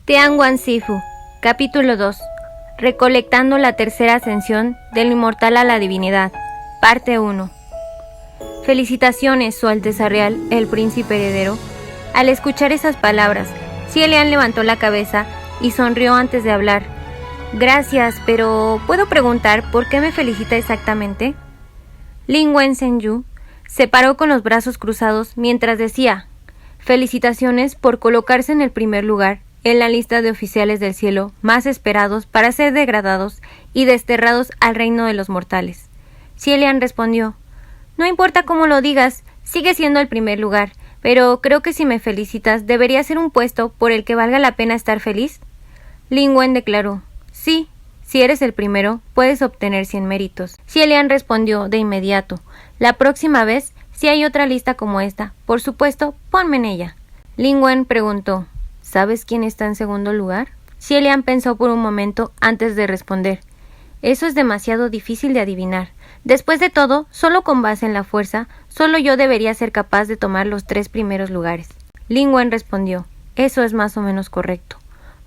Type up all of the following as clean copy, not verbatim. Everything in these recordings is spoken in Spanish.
Tianguan Sifu, capítulo 2. Recolectando la tercera ascensión del inmortal a la divinidad, parte 1. Felicitaciones, Su Alteza Real, el príncipe heredero. Al escuchar esas palabras, Xie Lian levantó la cabeza y sonrió antes de hablar. Gracias, pero ¿puedo preguntar por qué me felicita exactamente? Lin Wen Zhenyu se paró con los brazos cruzados mientras decía: felicitaciones por colocarse en el primer lugar en la lista de oficiales del cielo más esperados para ser degradados y desterrados al reino de los mortales. Xie Lian respondió: no importa cómo lo digas, sigue siendo el primer lugar, pero creo que si me felicitas debería ser un puesto por el que valga la pena estar feliz. Lin Wen declaró: sí, si eres el primero, puedes obtener 100 méritos. Xie Lian respondió de inmediato: la próxima vez, si hay otra lista como esta, por supuesto, ponme en ella. Lin Wen preguntó: ¿sabes quién está en segundo lugar? Xie Lian pensó por un momento antes de responder: eso es demasiado difícil de adivinar. Después de todo, solo con base en la fuerza, solo yo debería ser capaz de tomar los 3 primeros lugares. Lin Wen respondió: eso es más o menos correcto.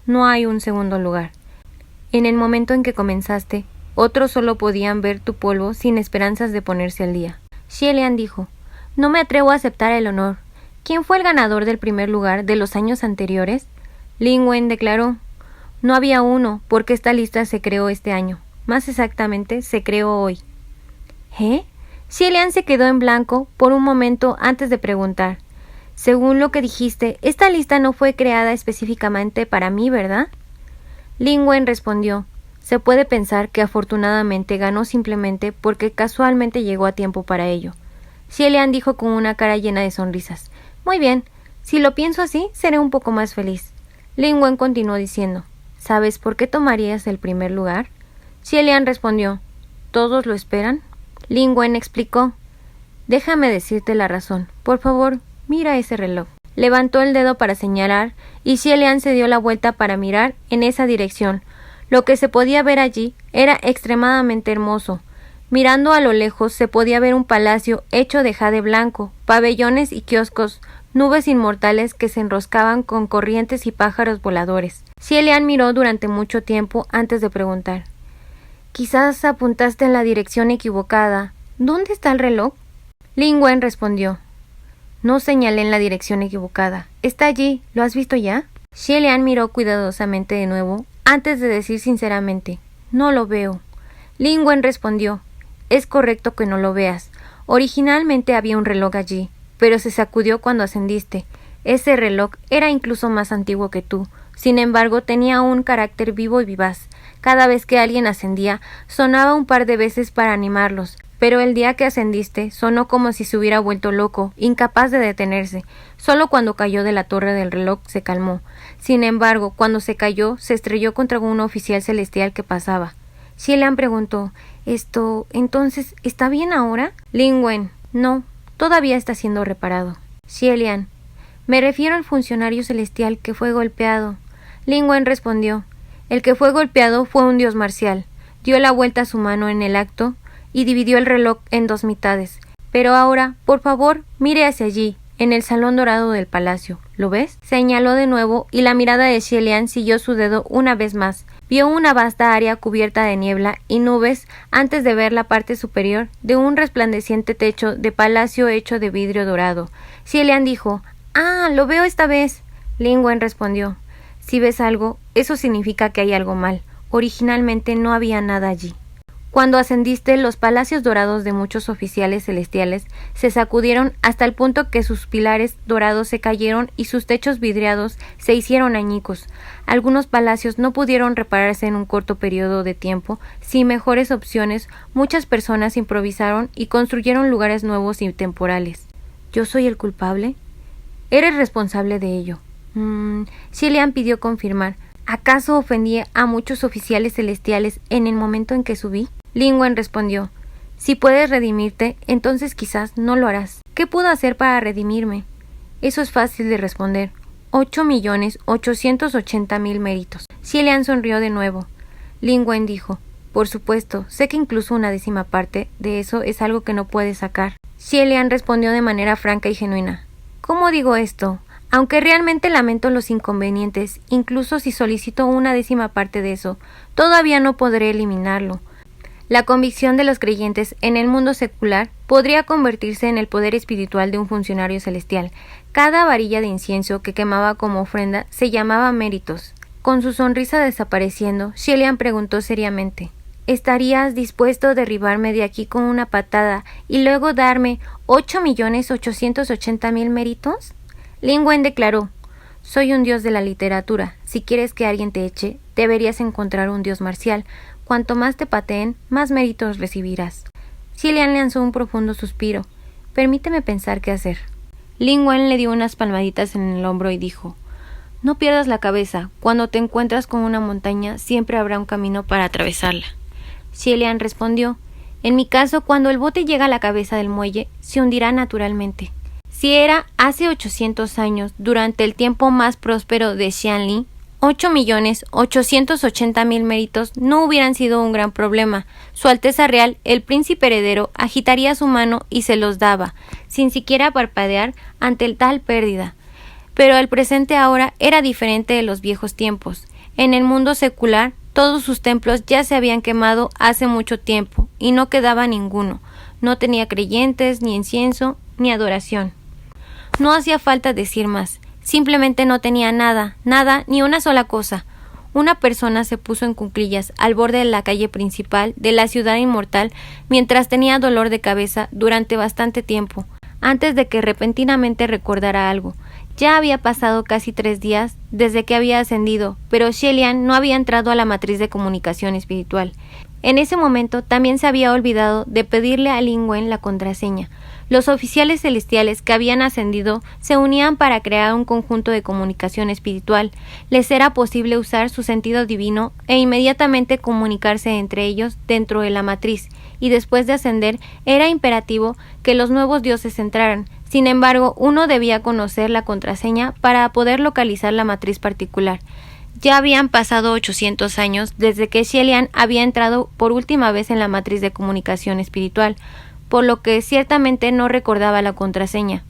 No hay un segundo lugar. En el momento en que comenzaste, otros solo podían ver tu polvo sin esperanzas de ponerse al día. Xie Lian dijo: no me atrevo a aceptar el honor. ¿Quién fue el ganador del primer lugar de los años anteriores? Lin Wen declaró: no había uno, porque esta lista se creó este año. Más exactamente, se creó hoy. ¿Eh? Xie Lian se quedó en blanco por un momento antes de preguntar: según lo que dijiste, esta lista no fue creada específicamente para mí, ¿verdad? Lin Wen respondió: se puede pensar que afortunadamente ganó simplemente porque casualmente llegó a tiempo para ello. Xie Lian dijo con una cara llena de sonrisas: muy bien, si lo pienso así, seré un poco más feliz. Lin Wen continuó diciendo: ¿sabes por qué tomarías el primer lugar? Xie Lian respondió: ¿todos lo esperan? Lin Wen explicó: déjame decirte la razón. Por favor, mira ese reloj. Levantó el dedo para señalar y Xie Lian se dio la vuelta para mirar en esa dirección. Lo que se podía ver allí era extremadamente hermoso. Mirando a lo lejos se podía ver un palacio hecho de jade blanco, pabellones y kioscos, nubes inmortales que se enroscaban con corrientes y pájaros voladores. Xie Lian miró durante mucho tiempo antes de preguntar: quizás apuntaste en la dirección equivocada. ¿Dónde está el reloj? Lin Wen respondió: no señalé en la dirección equivocada. Está allí. ¿Lo has visto ya? Xie Lian miró cuidadosamente de nuevo antes de decir sinceramente: no lo veo. Lin Wen respondió: es correcto que no lo veas. Originalmente había un reloj allí, pero se sacudió cuando ascendiste. Ese reloj era incluso más antiguo que tú. Sin embargo, tenía un carácter vivo y vivaz. Cada vez que alguien ascendía, sonaba un par de veces para animarlos, pero el día que ascendiste, sonó como si se hubiera vuelto loco, incapaz de detenerse. Solo cuando cayó de la torre del reloj se calmó. Sin embargo, cuando se cayó, se estrelló contra un oficial celestial que pasaba. Xie Lian preguntó: entonces, ¿está bien ahora? Lin Wen: no, todavía está siendo reparado. Xie Lian: me refiero al funcionario celestial que fue golpeado. Lin Wen respondió: el que fue golpeado fue un dios marcial. Dio la vuelta a su mano en el acto y dividió el reloj en 2 mitades. Pero ahora, por favor, mire hacia allí, en el salón dorado del palacio. ¿Lo ves? Señaló de nuevo y la mirada de Xie Lian siguió su dedo una vez más. Vio una vasta área cubierta de niebla y nubes antes de ver la parte superior de un resplandeciente techo de palacio hecho de vidrio dorado. Xie Lian dijo: ¡ah, lo veo esta vez! Lin Wen respondió: si ves algo, eso significa que hay algo mal. Originalmente no había nada allí. Cuando ascendiste, los palacios dorados de muchos oficiales celestiales se sacudieron hasta el punto que sus pilares dorados se cayeron y sus techos vidriados se hicieron añicos. Algunos palacios no pudieron repararse en un corto periodo de tiempo. Sin mejores opciones, muchas personas improvisaron y construyeron lugares nuevos y temporales. ¿Yo soy el culpable? Eres responsable de ello. Xie Lian pidió confirmar. ¿Acaso ofendí a muchos oficiales celestiales en el momento en que subí? Lin Wen respondió: si puedes redimirte, entonces quizás no lo harás. ¿Qué puedo hacer para redimirme? Eso es fácil de responder: 8.880.000 méritos. Xie Lian sonrió de nuevo. Lin Wen dijo: por supuesto, sé que incluso una 10ª parte de eso es algo que no puedes sacar. Xie Lian respondió de manera franca y genuina: ¿cómo digo esto? Aunque realmente lamento los inconvenientes, incluso si solicito una décima parte de eso, todavía no podré eliminarlo. La convicción de los creyentes en el mundo secular podría convertirse en el poder espiritual de un funcionario celestial. Cada varilla de incienso que quemaba como ofrenda se llamaba méritos. Con su sonrisa desapareciendo, Shelian preguntó seriamente: ¿Estarías dispuesto a derribarme de aquí con una patada y luego darme 8.880.000 méritos? Lin Wen declaró: soy un dios de la literatura. Si quieres que alguien te eche, deberías encontrar un dios marcial. Cuanto más te pateen, más méritos recibirás. Shelian lanzó un profundo suspiro. Permíteme pensar qué hacer. Lin Wen le dio unas palmaditas en el hombro y dijo: no pierdas la cabeza. Cuando te encuentras con una montaña, siempre habrá un camino para atravesarla. Shelian respondió: en mi caso, cuando el bote llega a la cabeza del muelle, se hundirá naturalmente. Si era hace 800 años, durante el tiempo más próspero de Xianli, 8.880.000 méritos no hubieran sido un gran problema. Su Alteza Real, el príncipe heredero, agitaría su mano y se los daba, sin siquiera parpadear ante tal pérdida. Pero el presente ahora era diferente de los viejos tiempos. En el mundo secular, todos sus templos ya se habían quemado hace mucho tiempo, y no quedaba ninguno. No tenía creyentes, ni incienso, ni adoración. No hacía falta decir más. Simplemente no tenía nada, ni una sola cosa. Una persona se puso en cuclillas al borde de la calle principal de la ciudad inmortal mientras tenía dolor de cabeza durante bastante tiempo, antes de que repentinamente recordara algo. Ya había pasado casi 3 días desde que había ascendido, pero Shelian no había entrado a la matriz de comunicación espiritual. En ese momento también se había olvidado de pedirle a Lin Wen la contraseña. Los oficiales celestiales que habían ascendido se unían para crear un conjunto de comunicación espiritual. Les era posible usar su sentido divino e inmediatamente comunicarse entre ellos dentro de la matriz, y después de ascender era imperativo que los nuevos dioses entraran. Sin embargo, uno debía conocer la contraseña para poder localizar la matriz particular. Ya habían pasado 800 años desde que Shelian había entrado por última vez en la matriz de comunicación espiritual, por lo que ciertamente no recordaba la contraseña.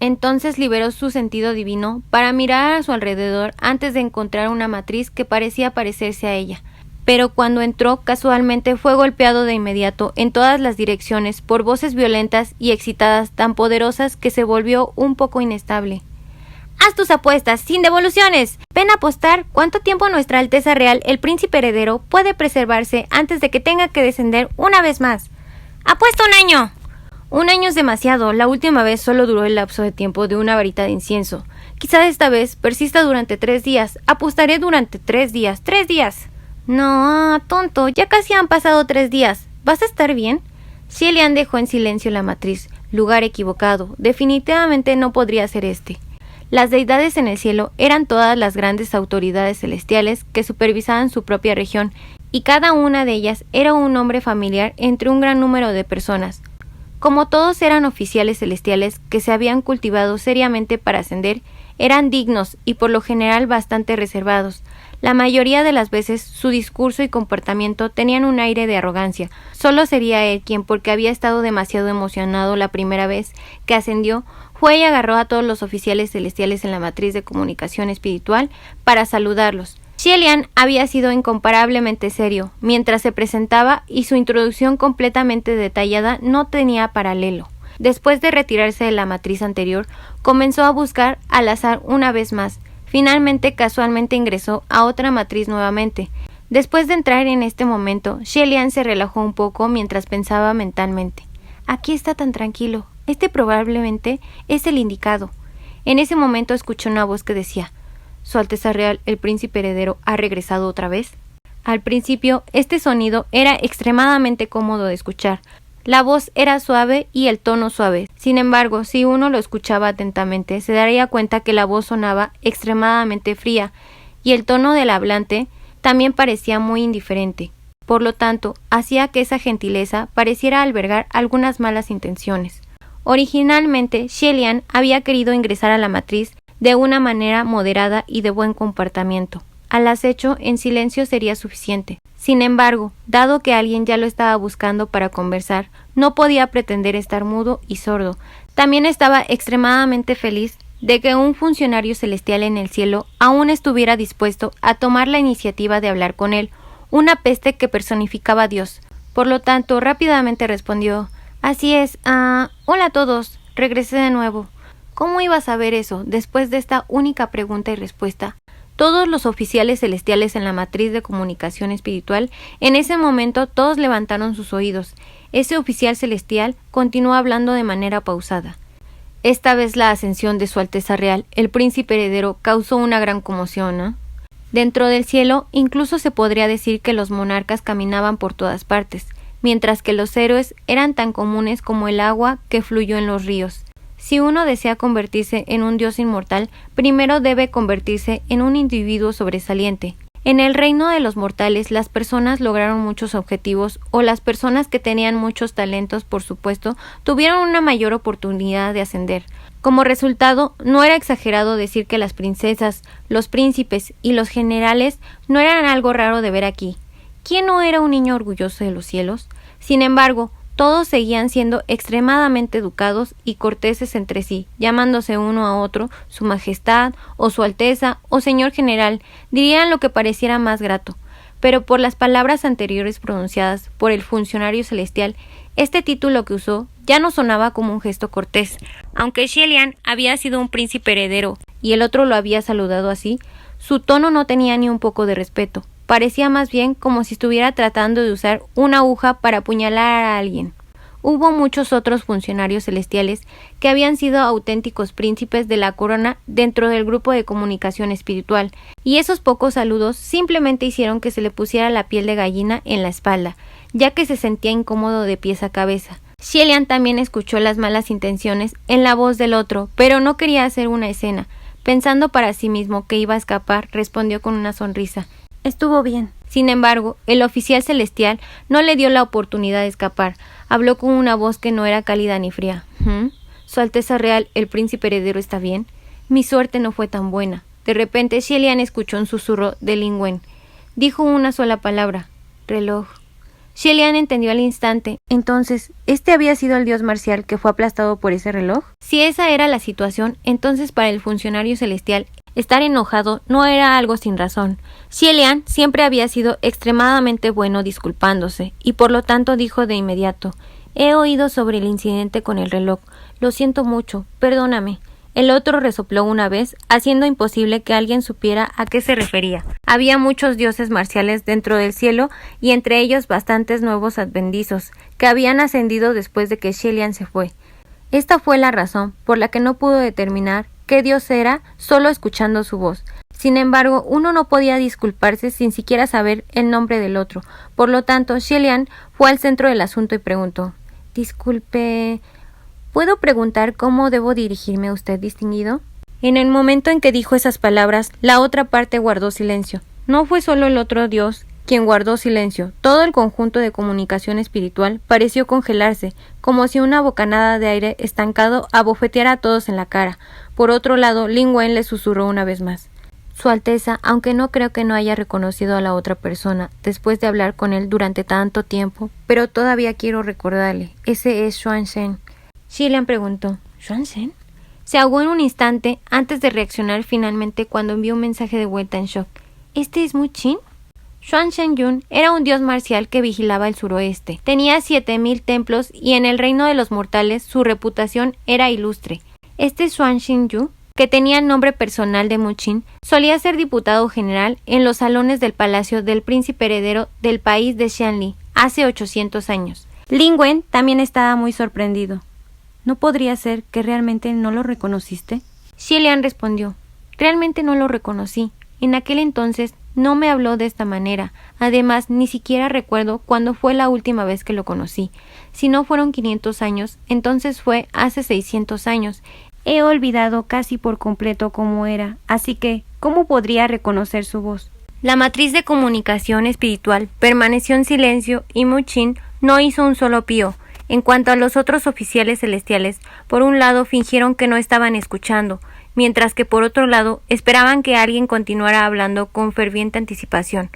Entonces liberó su sentido divino para mirar a su alrededor antes de encontrar una matriz que parecía parecerse a ella. Pero cuando entró, casualmente fue golpeado de inmediato en todas las direcciones por voces violentas y excitadas tan poderosas que se volvió un poco inestable. ¡Haz tus apuestas, sin devoluciones! Ven a apostar cuánto tiempo Nuestra Alteza Real, el Príncipe Heredero, puede preservarse antes de que tenga que descender una vez más. ¡Apuesta 1 año! 1 año es demasiado. La última vez solo duró el lapso de tiempo de una varita de incienso. Quizá esta vez persista durante 3 días. Apostaré durante 3 días. ¡3 días! No, tonto, ya casi han pasado 3 días. ¿Vas a estar bien? Shelian dejó en silencio la matriz. Lugar equivocado. Definitivamente no podría ser este. Las deidades en el cielo eran todas las grandes autoridades celestiales que supervisaban su propia región, y cada una de ellas era un nombre familiar entre un gran número de personas. Como todos eran oficiales celestiales que se habían cultivado seriamente para ascender, eran dignos y por lo general bastante reservados. La mayoría de las veces su discurso y comportamiento tenían un aire de arrogancia. Solo sería él quien, porque había estado demasiado emocionado la primera vez que ascendió, fue y agarró a todos los oficiales celestiales en la matriz de comunicación espiritual para saludarlos. Shelian había sido incomparablemente serio mientras se presentaba, y su introducción completamente detallada no tenía paralelo. Después de retirarse de la matriz anterior, comenzó a buscar al azar una vez más. Finalmente, casualmente ingresó a otra matriz nuevamente. Después de entrar en este momento, Shelian se relajó un poco mientras pensaba mentalmente. Aquí está tan tranquilo. Este probablemente es el indicado. En ese momento escuchó una voz que decía: Su Alteza Real, el Príncipe Heredero, ¿ha regresado otra vez? Al principio, este sonido era extremadamente cómodo de escuchar. La voz era suave y el tono suave. Sin embargo, si uno lo escuchaba atentamente, se daría cuenta que la voz sonaba extremadamente fría, y el tono del hablante también parecía muy indiferente. Por lo tanto, hacía que esa gentileza pareciera albergar algunas malas intenciones. Originalmente, Shelian había querido ingresar a la matriz de una manera moderada y de buen comportamiento. Al acecho, en silencio sería suficiente. Sin embargo, dado que alguien ya lo estaba buscando para conversar, no podía pretender estar mudo y sordo. También estaba extremadamente feliz de que un funcionario celestial en el cielo aún estuviera dispuesto a tomar la iniciativa de hablar con él, una peste que personificaba a Dios. Por lo tanto, rápidamente respondió: «Así es, hola a todos, regresé de nuevo». ¿Cómo iba a saber eso después de esta única pregunta y respuesta? Todos los oficiales celestiales en la matriz de comunicación espiritual, en ese momento todos levantaron sus oídos. Ese oficial celestial continuó hablando de manera pausada. Esta vez la ascensión de Su Alteza Real, el Príncipe Heredero, causó una gran conmoción, ¿no? Dentro del cielo, incluso se podría decir que los monarcas caminaban por todas partes, mientras que los héroes eran tan comunes como el agua que fluyó en los ríos. Si uno desea convertirse en un dios inmortal, primero debe convertirse en un individuo sobresaliente. En el reino de los mortales, las personas lograron muchos objetivos, o las personas que tenían muchos talentos, por supuesto, tuvieron una mayor oportunidad de ascender. Como resultado, no era exagerado decir que las princesas, los príncipes y los generales no eran algo raro de ver aquí. ¿Quién no era un niño orgulloso de los cielos? Sin embargo, todos seguían siendo extremadamente educados y corteses entre sí, llamándose uno a otro Su Majestad, o Su Alteza, o Señor General, dirían lo que pareciera más grato. Pero por las palabras anteriores pronunciadas por el funcionario celestial, este título que usó ya no sonaba como un gesto cortés. Aunque Xie Lian había sido un príncipe heredero y el otro lo había saludado así, su tono no tenía ni un poco de respeto. Parecía más bien como si estuviera tratando de usar una aguja para apuñalar a alguien. Hubo muchos otros funcionarios celestiales que habían sido auténticos príncipes de la corona dentro del grupo de comunicación espiritual, y esos pocos saludos simplemente hicieron que se le pusiera la piel de gallina en la espalda, ya que se sentía incómodo de pies a cabeza. Xie Lian también escuchó las malas intenciones en la voz del otro, pero no quería hacer una escena. Pensando para sí mismo que iba a escapar, respondió con una sonrisa: «Estuvo bien». Sin embargo, el oficial celestial no le dio la oportunidad de escapar. Habló con una voz que no era cálida ni fría. «Su Alteza Real, el Príncipe Heredero, ¿está bien? Mi suerte no fue tan buena». De repente, Xie Lian escuchó un susurro de Lin Wen. Dijo una sola palabra: «reloj». Xie Lian entendió al instante. Entonces, ¿este había sido el dios marcial que fue aplastado por ese reloj? Si esa era la situación, entonces para el funcionario celestial, estar enojado no era algo sin razón. Xie Lian siempre había sido extremadamente bueno disculpándose, y por lo tanto dijo de inmediato: «He oído sobre el incidente con el reloj. Lo siento mucho, perdóname». El otro resopló una vez, haciendo imposible que alguien supiera a qué se refería. Había muchos dioses marciales dentro del cielo, y entre ellos bastantes nuevos advenedizos, que habían ascendido después de que Xie Lian se fue. Esta fue la razón por la que no pudo determinar qué dios era solo escuchando su voz. Sin embargo, uno no podía disculparse sin siquiera saber el nombre del otro. Por lo tanto, Xie Lian fue al centro del asunto y preguntó: «Disculpe, ¿puedo preguntar cómo debo dirigirme a usted, distinguido?». En el momento en que dijo esas palabras, la otra parte guardó silencio. No fue solo el otro dios quien guardó silencio. Todo el conjunto de comunicación espiritual pareció congelarse, como si una bocanada de aire estancado abofeteara a todos en la cara. Por otro lado, Lin Wen le susurró una vez más: «Su Alteza, aunque no creo que no haya reconocido a la otra persona después de hablar con él durante tanto tiempo, pero todavía quiero recordarle, ese es Xuan Zhen». Xie Lian preguntó: «¿Xuan Zhen?». Se ahogó en un instante antes de reaccionar finalmente cuando envió un mensaje de vuelta en shock. «¿Este es Mu Qin?». Xuan Zhenyun era un dios marcial que vigilaba el suroeste. Tenía 7000 templos y en el reino de los mortales su reputación era ilustre. Este Xuan Zhenyu, que tenía el nombre personal de Mu Qin, solía ser diputado general en los salones del palacio del príncipe heredero del país de Xianli hace 800 años. Lin Wen también estaba muy sorprendido. «¿No podría ser que realmente no lo reconociste?». Xie Lian respondió: «Realmente no lo reconocí. En aquel entonces no me habló de esta manera. Además, ni siquiera recuerdo cuándo fue la última vez que lo conocí. Si no fueron 500 años, entonces fue hace 600 años. He olvidado casi por completo cómo era, así que, ¿cómo podría reconocer su voz?». La matriz de comunicación espiritual permaneció en silencio y Mu Qin no hizo un solo pío. En cuanto a los otros oficiales celestiales, por un lado fingieron que no estaban escuchando, mientras que por otro lado esperaban que alguien continuara hablando con ferviente anticipación.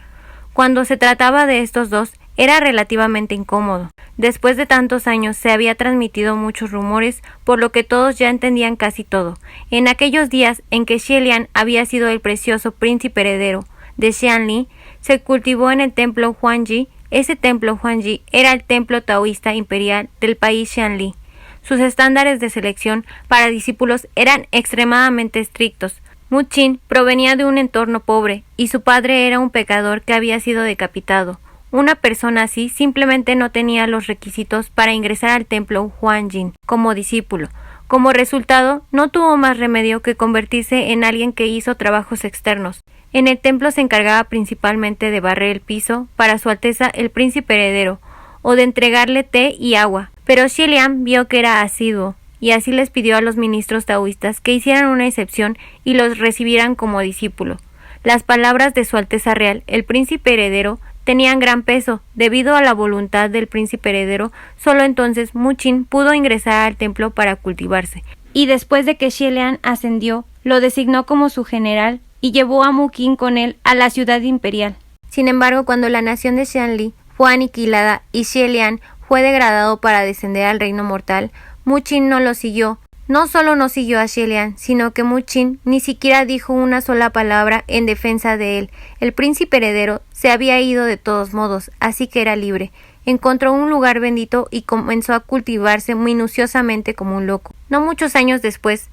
Cuando se trataba de estos dos, era relativamente incómodo. Después de tantos años se había transmitido muchos rumores, por lo que todos ya entendían casi todo. En aquellos días en que Xie Lian había sido el precioso príncipe heredero de Xianli, se cultivó en el templo Huangji. Ese templo Huangji era el templo taoísta imperial del país Xianli. Sus estándares de selección para discípulos eran extremadamente estrictos. Mu Qin provenía de un entorno pobre y su padre era un pecador que había sido decapitado. Una persona así simplemente no tenía los requisitos para ingresar al templo Huangjin como discípulo. Como resultado, no tuvo más remedio que convertirse en alguien que hizo trabajos externos. En el templo se encargaba principalmente de barrer el piso para Su Alteza el Príncipe Heredero, o de entregarle té y agua. Pero Xie Lian vio que era asiduo, y así les pidió a los ministros taoístas que hicieran una excepción y los recibieran como discípulo. Las palabras de Su Alteza Real, el Príncipe Heredero, tenían gran peso. Debido a la voluntad del Príncipe Heredero, solo entonces Mu Qin pudo ingresar al templo para cultivarse. Y después de que Xie Lian ascendió, lo designó como su general y llevó a Mu Qin con él a la ciudad imperial. Sin embargo, cuando la nación de Xianli fue aniquilada y Xie Lian fue degradado para descender al reino mortal, Mu Qin no lo siguió. No solo no siguió a Xie Lian, sino que Mu Qin ni siquiera dijo una sola palabra en defensa de él. El príncipe heredero se había ido de todos modos, así que era libre. Encontró un lugar bendito y comenzó a cultivarse minuciosamente como un loco. No muchos años después,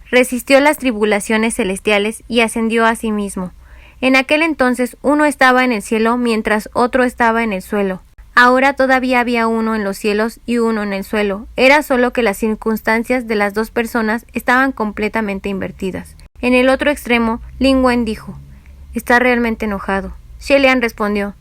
resistió las tribulaciones celestiales y ascendió a sí mismo. En aquel entonces uno estaba en el cielo mientras otro estaba en el suelo. Ahora todavía había uno en los cielos y uno en el suelo. Era solo que las circunstancias de las dos personas estaban completamente invertidas. En el otro extremo, Lin Wen dijo: «¿Está realmente enojado?» Xie Lian respondió: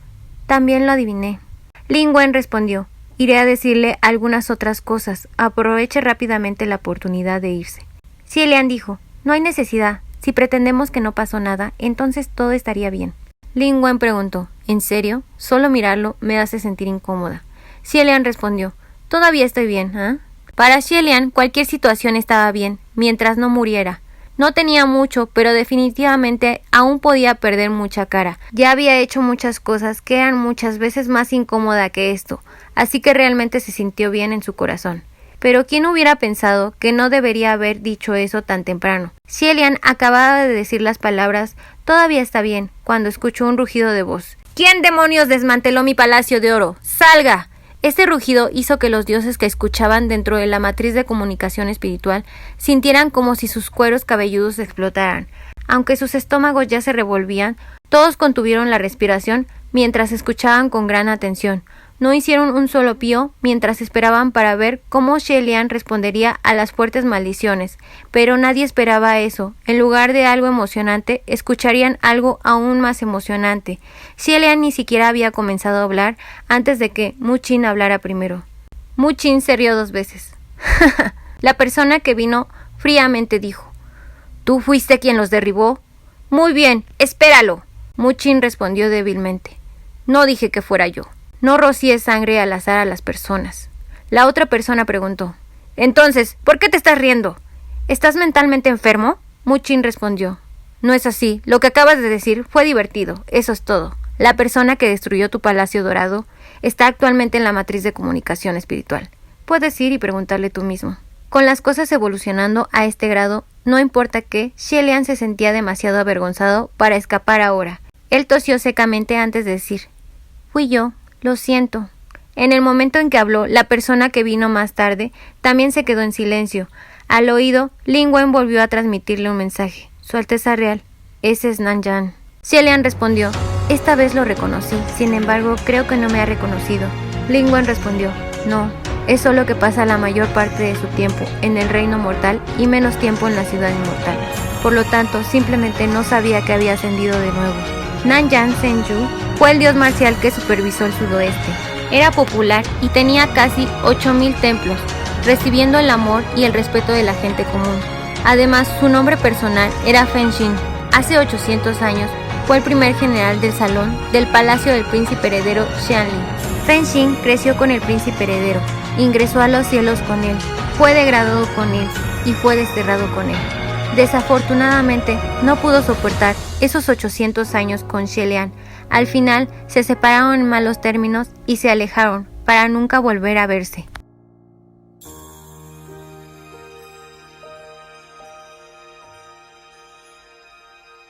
«También lo adiviné». Lin Wen respondió: «Iré a decirle algunas otras cosas. Aproveche rápidamente la oportunidad de irse». Xie Lian dijo: «No hay necesidad. Si pretendemos que no pasó nada, entonces todo estaría bien». Lin Wen preguntó: «¿En serio? Solo mirarlo me hace sentir incómoda». Xie Lian respondió: «Todavía estoy bien, ¿eh?». Para Xie Lian cualquier situación estaba bien, mientras no muriera. No tenía mucho, pero definitivamente aún podía perder mucha cara. Ya había hecho muchas cosas que eran muchas veces más incómoda que esto, así que realmente se sintió bien en su corazón. Pero ¿quién hubiera pensado que no debería haber dicho eso tan temprano? Xie Lian acababa de decir las palabras «todavía está bien» cuando escuchó un rugido de voz. «¿Quién demonios desmanteló mi palacio de oro? ¡Salga!». Este rugido hizo que los dioses que escuchaban dentro de la matriz de comunicación espiritual sintieran como si sus cueros cabelludos explotaran. Aunque sus estómagos ya se revolvían, todos contuvieron la respiración mientras escuchaban con gran atención. No hicieron un solo pío mientras esperaban para ver cómo Xie Lian respondería a las fuertes maldiciones, pero nadie esperaba eso. En lugar de algo emocionante, escucharían algo aún más emocionante. Xie Lian ni siquiera había comenzado a hablar antes de que Mu Qin hablara primero. Mu Qin se rió 2 veces. La persona que vino fríamente dijo: «¿Tú fuiste quien los derribó?». «Muy bien, espéralo». Mu Qin respondió débilmente: «No dije que fuera yo. No rocíes sangre al azar a las personas». La otra persona preguntó: «Entonces, ¿por qué te estás riendo? ¿Estás mentalmente enfermo?». Mu Qin respondió: «No es así. Lo que acabas de decir fue divertido. Eso es todo. La persona que destruyó tu palacio dorado está actualmente en la matriz de comunicación espiritual. Puedes ir y preguntarle tú mismo». Con las cosas evolucionando a este grado, no importa qué, Xie Lian se sentía demasiado avergonzado para escapar ahora. Él tosió secamente antes de decir: «Fui yo. Lo siento». En el momento en que habló, la persona que vino más tarde también se quedó en silencio. Al oído, Lin Wen volvió a transmitirle un mensaje: «Su Alteza Real, ese es Nan Yan». Xie Lian respondió: «Esta vez lo reconocí, sin embargo, creo que no me ha reconocido». Lin Wen respondió: «No, es solo que pasa la mayor parte de su tiempo en el reino mortal y menos tiempo en la ciudad inmortal. Por lo tanto, simplemente no sabía que había ascendido de nuevo». Nan Yan Zhenyu fue el dios marcial que supervisó el sudoeste. Era popular y tenía casi 8000 templos, recibiendo el amor y el respeto de la gente común. Además, su nombre personal era Feng Xin. Hace 800 años, fue el primer general del salón del palacio del príncipe heredero Xianli. Feng Xin creció con el príncipe heredero, ingresó a los cielos con él, fue degradado con él y fue desterrado con él. Desafortunadamente, no pudo soportar esos 800 años con Shelian. Al final, se separaron en malos términos y se alejaron para nunca volver a verse.